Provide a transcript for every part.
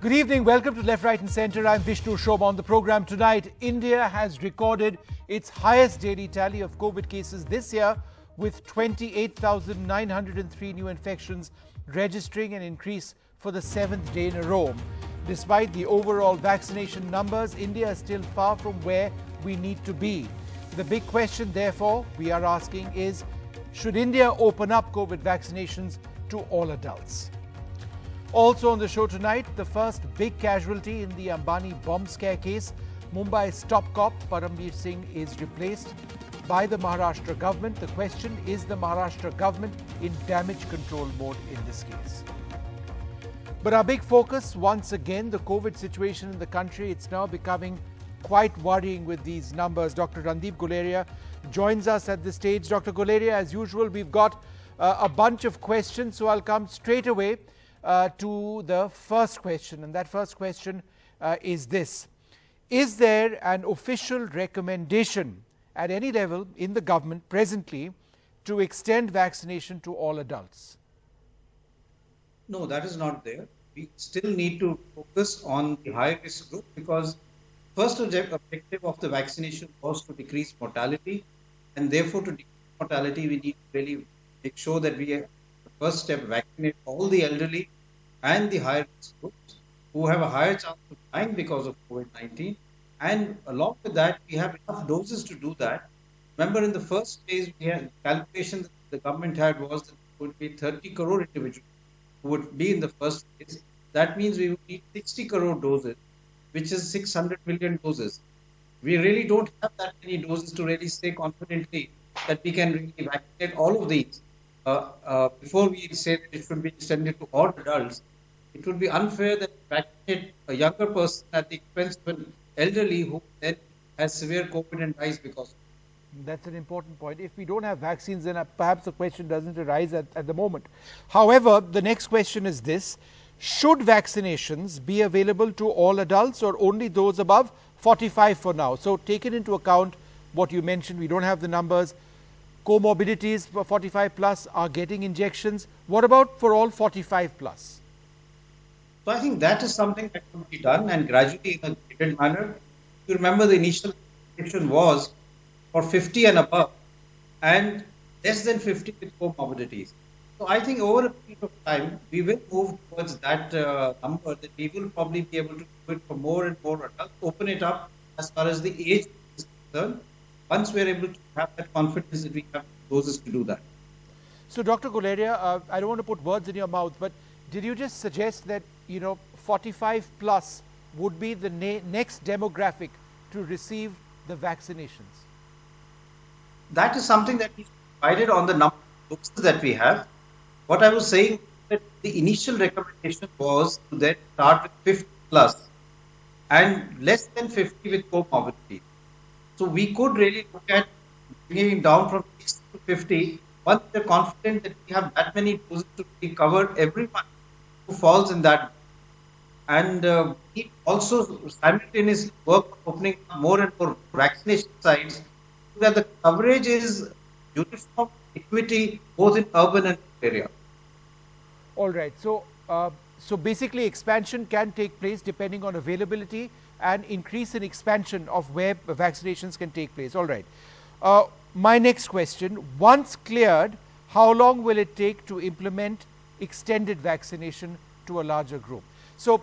Good evening. Welcome to Left, Right and Centre. I'm Vishnu Shobha. On the programme tonight, India has recorded its highest daily tally of COVID cases this year with 28,903 new infections, registering an increase for the 7th day in a row. Despite the overall vaccination numbers, India is still far from where we need to be. The big question, therefore, we are asking is, should India open up COVID vaccinations to all adults? Also on the show tonight, the first big casualty in the Ambani bomb scare case. Mumbai's top cop, Paramveer Singh, is replaced by the Maharashtra government. The question, is the Maharashtra government in damage control mode in this case? But our big focus, once again, the COVID situation in the country. It's now becoming quite worrying with these numbers. Dr. Randeep Guleria joins us at this stage. Dr. Guleria, as usual, we've got a bunch of questions, so I'll come straight away to the first question, and that first question is this. Is there an official recommendation at any level in the government presently to extend vaccination to all adults? No, that is not there. We still need to focus on the high risk group because first objective of the vaccination was to decrease mortality, and therefore to decrease mortality we need to really make sure that we first step vaccinate all the elderly and the higher risk groups who have a higher chance of dying because of COVID-19. And along with that, we have enough doses to do that. Remember, in the first phase, we had calculations the government had was that there would be 30 crore individuals who would be in the first phase. That means we would need 60 crore doses, which is 600 million doses. We really don't have that many doses to really say confidently that we can really vaccinate all of these. Before we say that it should be extended to all adults, it would be unfair that we vaccinate a younger person at the expense of an elderly who then has severe COVID and dies because of it. That's an important point. If we don't have vaccines, then perhaps the question doesn't arise at the moment. However, the next question is this. Should vaccinations be available to all adults or only those above 45 for now? So taking into account what you mentioned, we don't have the numbers. Comorbidities for 45 plus are getting injections. What about for all 45 plus? So I think that is something that could be done and gradually in a gated manner. You remember the initial recommendation was for 50 and above and less than 50 with comorbidities. So I think over a period of time, we will move towards that number that we will probably be able to do it for more and more adults, open it up as far as the age is concerned, once we are able to have that confidence that we have doses to do that. So Dr. Guleria, I don't want to put words in your mouth, but did you just suggest that, 45 plus would be the next demographic to receive the vaccinations? That is something that we provided on the number of doses that we have. What I was saying is that the initial recommendation was to then start with 50 plus and less than 50 with comorbidity. So we could really look at bringing it down from 60 to 50 once we are confident that we have that many doses to cover everyone who falls in that. And we also simultaneously work on opening more and more vaccination sites so that the coverage is uniform, equity, both in urban and rural area. All right. So, so basically expansion can take place depending on availability and increase in expansion of where vaccinations can take place. All right. My next question, once cleared, how long will it take to implement extended vaccination to a larger group? So,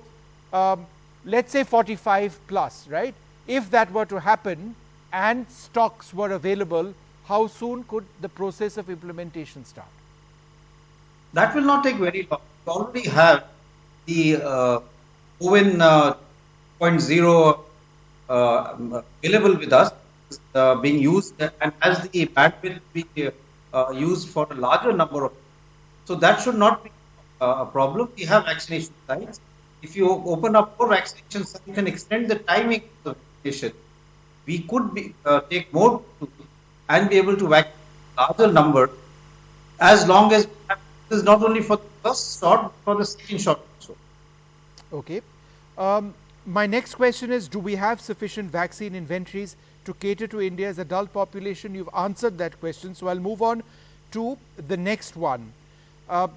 let's say 45 plus, right? If that were to happen and stocks were available, how soon could the process of implementation start? That will not take very long. We already have the Owen 2.0 available with us, being used, and as the bandwidth be used for a larger number of. So that should not be a problem. We have vaccination sites. If you open up more vaccination sites, you can extend the timing of the vaccination. We could take more and be able to vaccinate a larger number as long as this is not only for the first shot, but for the second shot also. Okay. My next question is, do we have sufficient vaccine inventories to cater to India's adult population? You've answered that question, so I'll move on to the next one.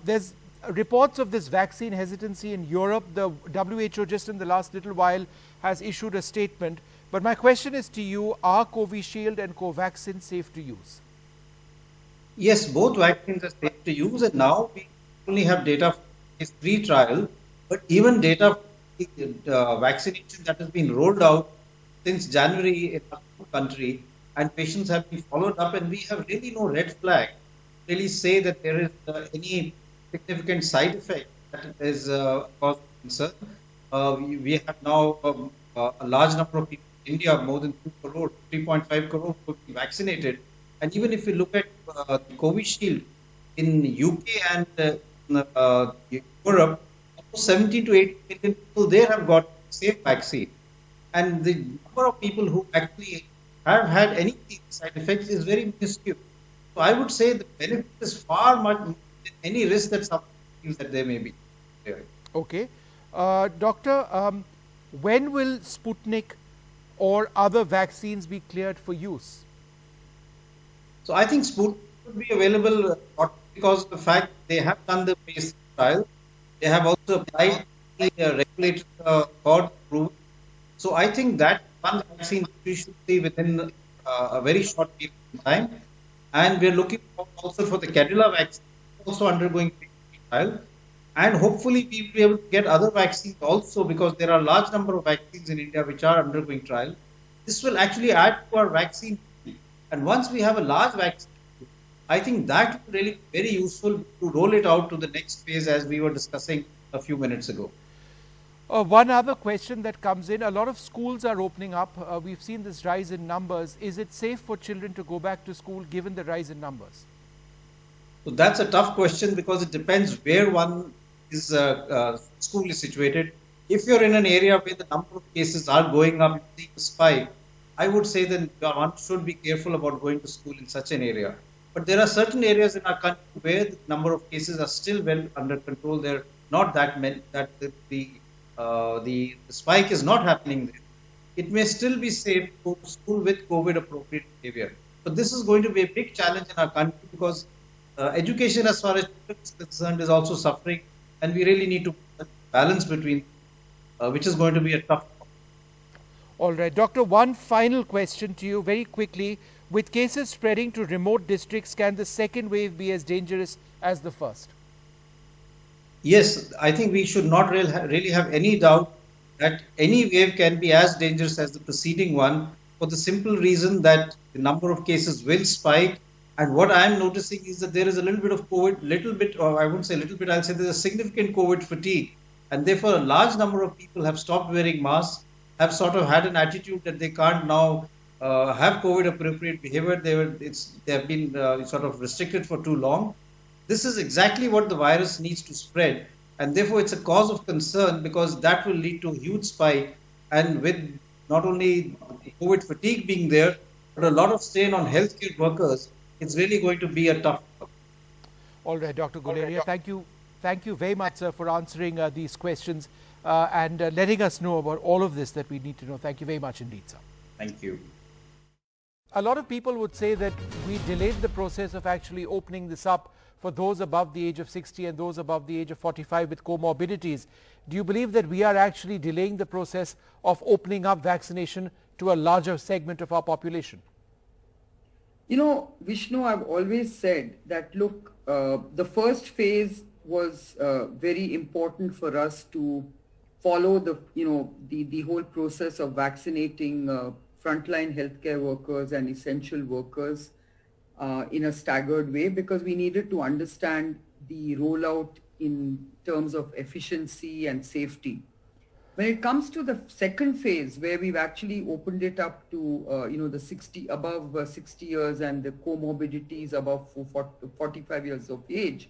There's reports of this vaccine hesitancy in Europe. The WHO just in the last little while has issued a statement. But my question is to you, are Covishield and Covaxin safe to use? Yes, both vaccines are safe to use, and now we only have data for phase 3 trial, but even data for the vaccination that has been rolled out since January in our country, and patients have been followed up, and we have really no red flag to really say that there is any significant side effect that is cause of concern. We have now a large number of people in India, more than 2 crore, 3.5 crore who have been vaccinated. And even if we look at the Covishield in UK and Europe, almost 70 to 80 million people there have got safe vaccine. And the number of people who actually have had any side effects is very minuscule. So I would say the benefit is far much more than any risk that someone feels that there may be. Okay. Doctor, when will Sputnik or other vaccines be cleared for use? So I think Sputnik would be available not because of the fact they have done the phase trial. They have also applied the regulator for approval. So I think that one vaccine we should see within a very short period of time. And we're looking also for the Cadila vaccine, also undergoing phase 3 trial. And hopefully we will be able to get other vaccines also, because there are a large number of vaccines in India which are undergoing trial. This will actually add to our vaccine. And once we have a large vaccine, I think that will really be very useful to roll it out to the next phase, as we were discussing a few minutes ago. One other question that comes in, a lot of schools are opening up. We've seen this rise in numbers. Is it safe for children to go back to school given the rise in numbers? So that's a tough question, because it depends where one is school is situated. If you're in an area where the number of cases are going up, seeing a spike, I would say that one should be careful about going to school in such an area. But there are certain areas in our country where the number of cases are still well under control. They're not that many, that the spike is not happening there. It may still be safe to go to school with COVID appropriate behavior. So this is going to be a big challenge in our country, because education as far as children is concerned is also suffering, and we really need to balance between, which is going to be a tough one. All right, Doctor, one final question to you very quickly. With cases spreading to remote districts, can the second wave be as dangerous as the first? Yes, I think we should not really have any doubt that any wave can be as dangerous as the preceding one, for the simple reason that the number of cases will spike. And what I am noticing is that there is a little bit of COVID, or I wouldn't say little bit, I'll say there's a significant COVID fatigue. And therefore, a large number of people have stopped wearing masks, have sort of had an attitude that they can't now have COVID appropriate behavior. They have been sort of restricted for too long. This is exactly what the virus needs to spread, and therefore it's a cause of concern, because that will lead to a huge spike, and with not only COVID fatigue being there, but a lot of strain on healthcare workers, it's really going to be a tough problem. All right, Dr. Guleria, thank you very much, sir, for answering these questions and letting us know about all of this that we need to know. Thank you very much indeed, sir. Thank you. A lot of people would say that we delayed the process of actually opening this up for those above the age of 60 and those above the age of 45 with comorbidities. Do you believe that we are actually delaying the process of opening up vaccination to a larger segment of our population? You know, Vishnu, I've always said that, look, the first phase was very important for us to follow the whole process of vaccinating frontline healthcare workers and essential workers in a staggered way, because we needed to understand the rollout in terms of efficiency and safety. When it comes to the second phase, where we've actually opened it up to the above 60 years and the comorbidities above 45 years of age,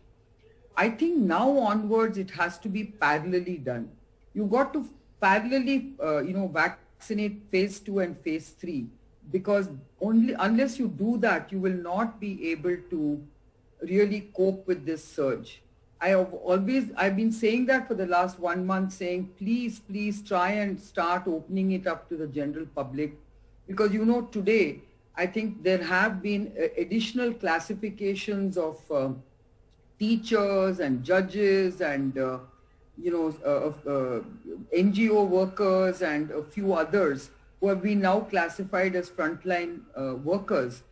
I think now onwards it has to be parallelly done. You've got to parallelly vaccinate phase 2 and phase 3, because only unless you do that, you will not be able to really cope with this surge. I've been saying that for the last 1 month, saying please try and start opening it up to the general public, because today I think there have been additional classifications of teachers and judges and NGO workers and a few others who have been now classified as frontline workers.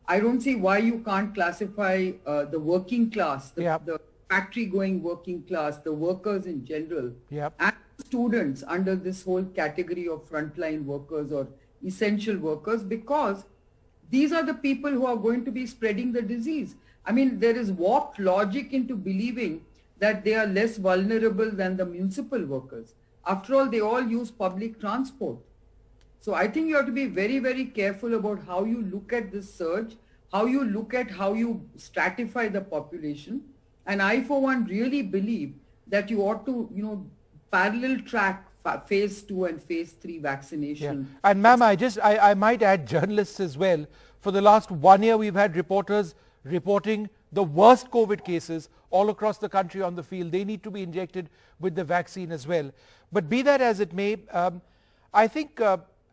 I don't see why you can't classify the working class, the factory-going working class, the workers in general, and students under this whole category of frontline workers or essential workers, because these are the people who are going to be spreading the disease. I mean, there is warped logic into believing that they are less vulnerable than the municipal workers. After all, they all use public transport. So I think you have to be very, very careful about how you look at this surge, how you look at how you stratify the population. And I, for one, really believe that you ought to, parallel track phase 2 and phase 3 vaccination. Yeah. And ma'am, I might add journalists as well. For the last 1 year, we've had reporters reporting the worst COVID cases all across the country on the field. They need to be injected with the vaccine as well. But be that as it may, I think,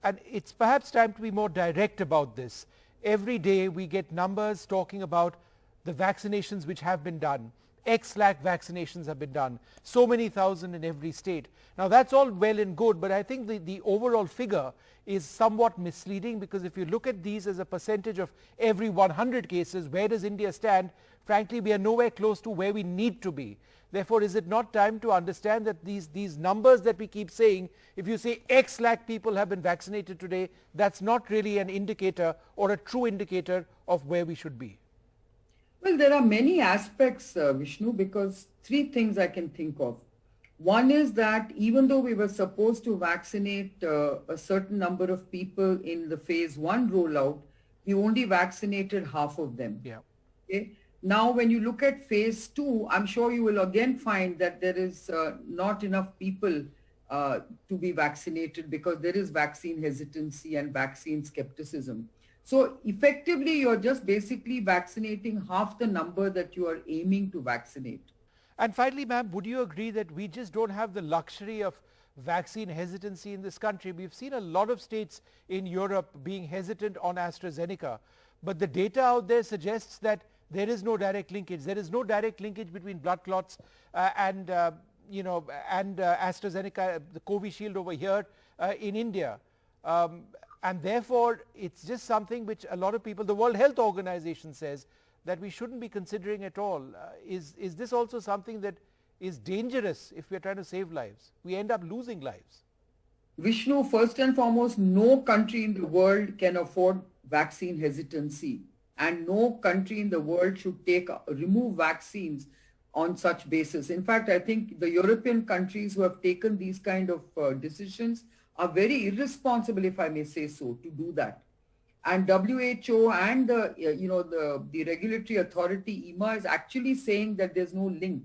and it's perhaps time to be more direct about this. Every day we get numbers talking about the vaccinations which have been done. X lakh vaccinations have been done. So many thousand in every state. Now that's all well and good, but I think the overall figure is somewhat misleading, because if you look at these as a percentage of every 100 cases, where does India stand? Frankly, we are nowhere close to where we need to be. Therefore, is it not time to understand that these numbers that we keep saying, if you say X lakh people have been vaccinated today, that's not really an indicator or a true indicator of where we should be? Well, there are many aspects, Vishnu, because 3 things I can think of. One is that even though we were supposed to vaccinate a certain number of people in the phase 1 rollout, we only vaccinated half of them. Yeah. Okay? Now, when you look at phase 2, I'm sure you will again find that there is not enough people to be vaccinated, because there is vaccine hesitancy and vaccine skepticism. So effectively, you're just basically vaccinating half the number that you are aiming to vaccinate. And finally, ma'am, would you agree that we just don't have the luxury of vaccine hesitancy in this country? We've seen a lot of states in Europe being hesitant on AstraZeneca, but the data out there suggests that there is no direct linkage. There is no direct linkage between blood clots and AstraZeneca, the Covishield over here in India. And therefore, it's just something which a lot of people, the World Health Organization says that we shouldn't be considering at all. Is this also something that is dangerous if we're trying to save lives? We end up losing lives. Vishnu, first and foremost, no country in the world can afford vaccine hesitancy, and no country in the world should remove vaccines on such basis. In fact, I think the European countries who have taken these kind of decisions are very irresponsible, if I may say so, to do that. And WHO and the regulatory authority, EMA, is actually saying that there's no link.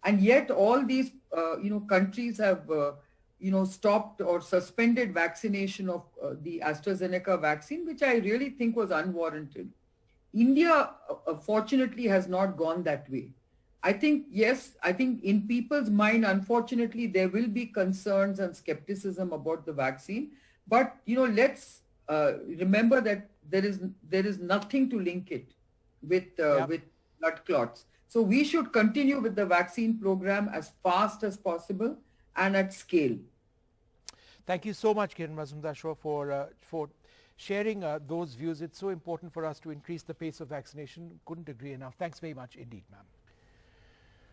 And yet all these countries have stopped or suspended vaccination of the AstraZeneca vaccine, which I really think was unwarranted. India, fortunately, has not gone that way. I think, yes, I think in people's mind, unfortunately, there will be concerns and skepticism about the vaccine. But, let's remember that there is nothing to link it with blood clots. So we should continue with the vaccine program as fast as possible and at scale. Thank you so much, Kiran Mazumdar-Shaw, for sharing those views. It's so important for us to increase the pace of vaccination. Couldn't agree enough. Thanks very much indeed, ma'am.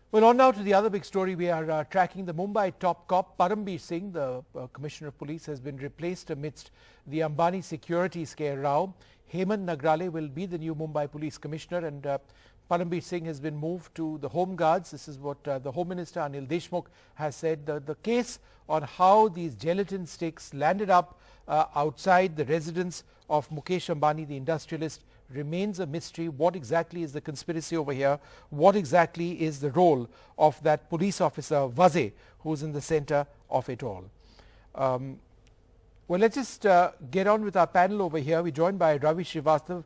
Well, on now to the other big story. We are tracking the Mumbai top cop, Parambir Singh, the Commissioner of Police, has been replaced amidst the Ambani security scare row. Hemant Nagrale will be the new Mumbai Police Commissioner, and Parambir Singh has been moved to the Home Guards. This is what the Home Minister Anil Deshmukh has said. The case on how these gelatin sticks landed up outside the residence of Mukesh Ambani, the industrialist, remains a mystery. What exactly is the conspiracy over here? What exactly is the role of that police officer, Vaze, who's in the center of it all? Well, let's just get on with our panel over here. We're joined by Ravi Srivastav.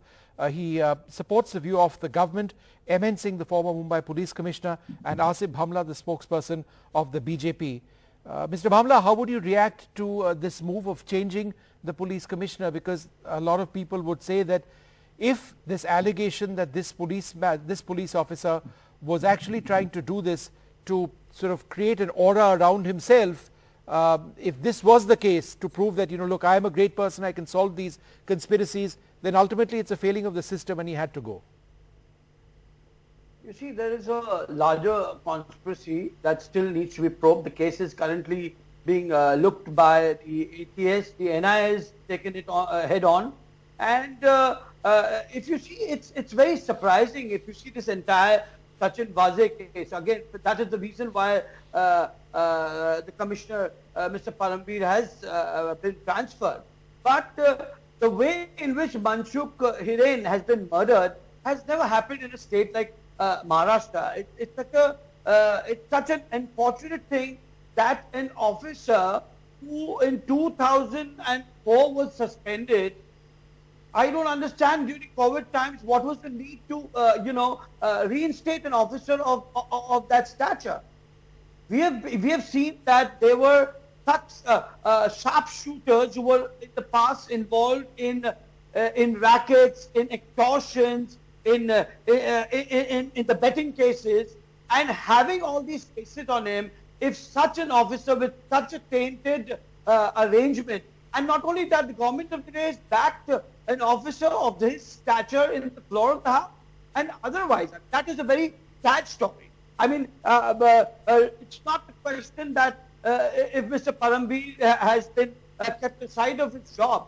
He supports the view of the government, MN Singh, the former Mumbai Police Commissioner, and Asif Bhamla, the spokesperson of the BJP. Mr. Bhamla, how would you react to this move of changing the police commissioner? Because a lot of people would say that if this allegation that this police officer was actually trying to do this to sort of create an aura around himself. If this was the case, to prove that, look, I am a great person, I can solve these conspiracies, then ultimately it's a failing of the system and he had to go. You see, there is a larger conspiracy that still needs to be probed. The case is currently being looked by the ATS. The NIA has taken it head on. And if you see, it's very surprising if you see this entire Sachin Waze case. Again, that is the reason why the commissioner, Mr. Parambir, has been transferred. But the way in which Manshukh Hiren has been murdered has never happened in a state like Maharashtra. It's such an unfortunate thing that an officer who in 2004 was suspended. I don't understand during COVID times what was the need to reinstate an officer of that stature. We have seen that there were such sharpshooters who were in the past involved in rackets, in extortions, in the betting cases, and having all these cases on him. If such an officer with such a tainted arrangement, and not only that, the government of today has backed an officer of his stature in the floor of the house, and otherwise, that is a very sad story. I mean, it's not a question that if Mr. Parambir has been kept aside of his job,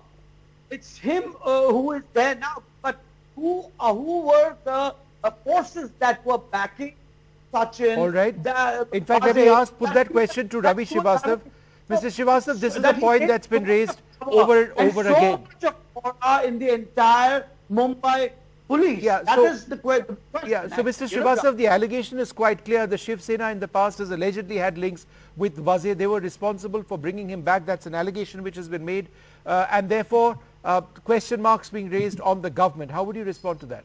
it's him who is there now. But who were the forces that were backing Sachin? All right. In fact, let me put that question to Ravi Srivastava. Mr. Srivastava, this is a point that's been raised over again. So much of aura in the entire Mumbai police. Yeah, that is the question. Yeah, so Mr. Srivastava, the allegation is quite clear. The Shiv Sena in the past has allegedly had links with Waze. They were responsible for bringing him back. That's an allegation which has been made. And therefore, question marks being raised on the government. How would you respond to that?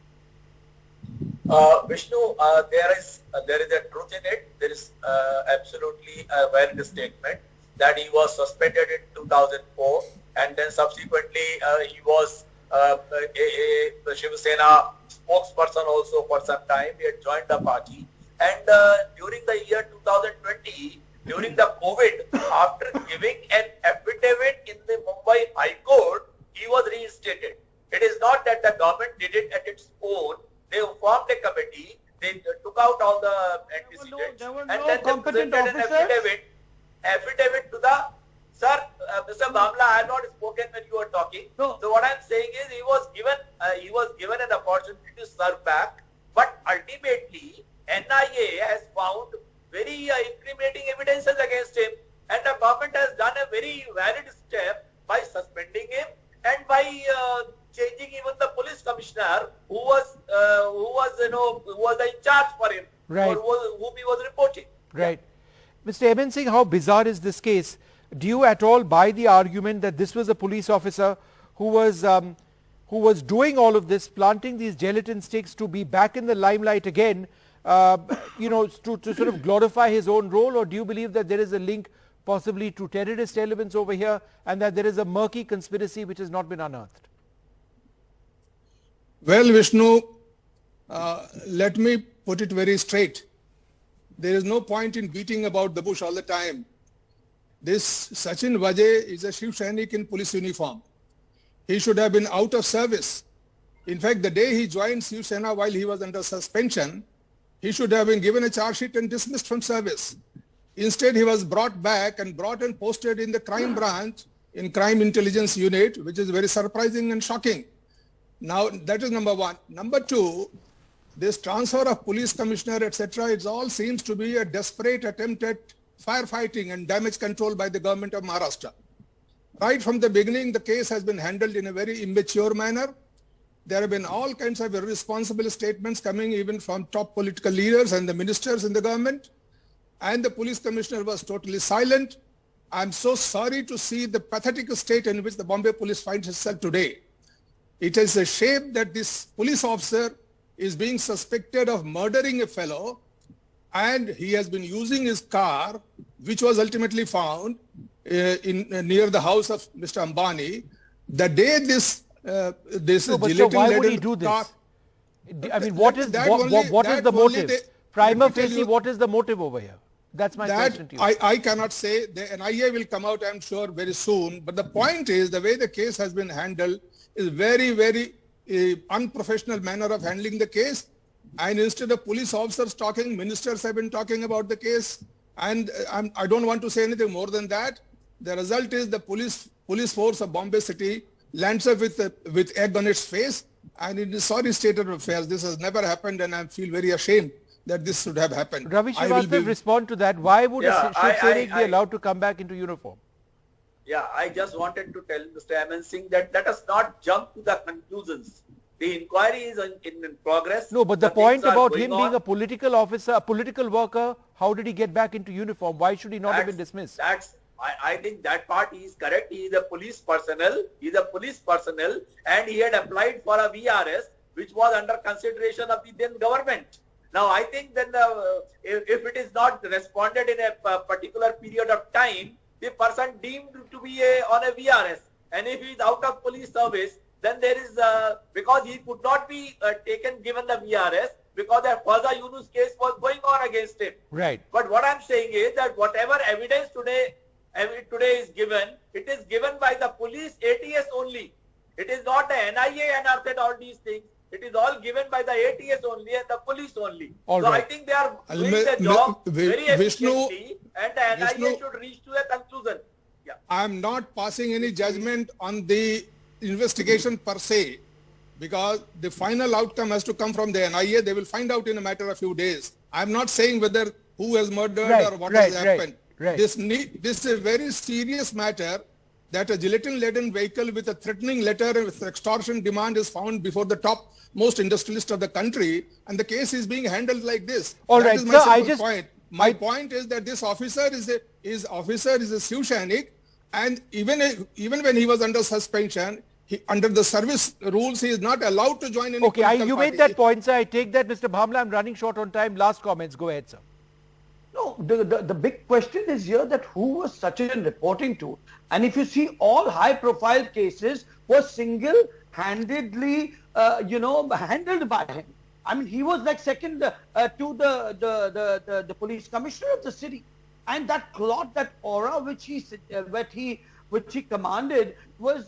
Vishnu, there is a truth in it. There is absolutely a valid statement that he was suspended in 2004, and then subsequently he was a Shiv Sena spokesperson also for some time. He had joined the party, and during the year 2020, during the COVID, after giving an affidavit in the Mumbai High Court, he was reinstated. It is not that the government did it at its own. They formed a committee. They took out all the antecedents, and then they presented an affidavit to the sir, Mr. Bamla. I have not spoken when you were talking. No. So what I am saying is he was given an opportunity to serve back, but ultimately NIA has found very incriminating evidences against him, and the government has done a very valid step by suspending him and by changing even the police commissioner who was in charge for him, right, or whom he was reporting. Right. Yeah. Mr. Emin Singh, how bizarre is this case? Do you at all buy the argument that this was a police officer who was doing all of this, planting these gelatin sticks to be back in the limelight again, to sort of glorify his own role? Or do you believe that there is a link possibly to terrorist elements over here and that there is a murky conspiracy which has not been unearthed? Well, Vishnu, let me put it very straight. There is no point in beating about the bush all the time. This Sachin Waze is a Shiv Sainik in police uniform. He should have been out of service. In fact, the day he joined Shiv Sena while he was under suspension, he should have been given a charge sheet and dismissed from service. Instead, he was brought back and brought and posted in the crime branch, in crime intelligence unit, which is very surprising and shocking. Now, that is number one. Number two, this transfer of police commissioner, etc., it all seems to be a desperate attempt at firefighting and damage control by the government of Maharashtra. Right from the beginning, the case has been handled in a very immature manner. There have been all kinds of irresponsible statements coming even from top political leaders and the ministers in the government. And the police commissioner was totally silent. I'm so sorry to see the pathetic state in which the Bombay police finds itself today. It is a shame that this police officer is being suspected of murdering a fellow, and he has been using his car, which was ultimately found near the house of Mr. Ambani. The day this why would he do this? I mean, what is the motive? Prima facie, what is the motive over here? That's my question to you. I cannot say. The NIA will come out, I'm sure, very soon. But the point is, the way the case has been handled is very, very unprofessional manner of handling the case. And instead of police officers talking, ministers have been talking about the case. And I don't want to say anything more than that. The result is the police force of Bombay City lands up with egg on its face. And in a sorry state of affairs, this has never happened, and I feel very ashamed that this should have happened. Ravi Srivastava, respond to that. Why would a Shiv Sainik be allowed to come back into uniform? Yeah, I just wanted to tell Mr. Hemant Singh that let us not jump to the conclusions. The inquiry is in progress. No, but the point about him being a political officer, a political worker, how did he get back into uniform? Why should he not have been dismissed? I think that part is correct. He is a police personnel. He is a police personnel, and he had applied for a VRS, which was under consideration of the then government. Now, I think then if it is not responded in a particular period of time, the person deemed to be on a VRS, and if he is out of police service, then there is because he could not be given the VRS because the Fawza Yunus case was going on against him. Right. But what I'm saying is that whatever evidence today is given, it is given by the police ATS only. It is not the NIA and all these things. It is all given by the ATS only and the police only. All so right. I think they are doing their job very efficiently, and the NIA should reach to a conclusion. Yeah. I am not passing any judgment on the investigation per se, because the final outcome has to come from the NIA. They will find out in a matter of few days. I am not saying whether who has murdered or what has happened. Right. This is a very serious matter, that a gelatin-laden vehicle with a threatening letter and with extortion demand is found before the topmost industrialist of the country, and the case is being handled like this. All that right, is my sir, point. My point is that this officer is a Shiv Sainik, and even when he was under suspension, under the service rules, he is not allowed to join any political you party. made that point, sir. I take that. Mr. Bhamla, I'm running short on time. Last comments. Go ahead, sir. No, the big question is here that who was Sachin reporting to? And if you see, all high-profile cases were single-handedly, handled by him. I mean, he was like second to the police commissioner of the city, and that cloth, that aura which he commanded was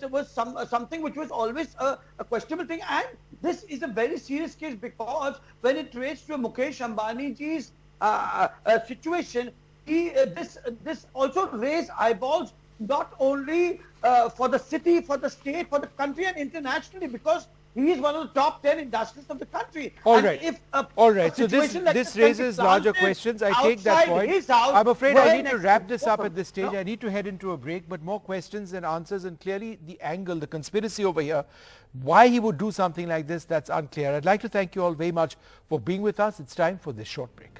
something which was always a questionable thing. And this is a very serious case, because when it relates to Mukesh Ambani ji's situation, this also raised eyeballs not only for the city, for the state, for the country, and internationally, because he is one of the top 10 industrialists of the country. All right. So this raises larger questions. I take that point. I'm afraid I need to wrap this up at this stage. I need to head into a break, but more questions and answers, and clearly the angle, the conspiracy over here, why he would do something like this, that's unclear. I'd like to thank you all very much for being with us. It's time for this short break.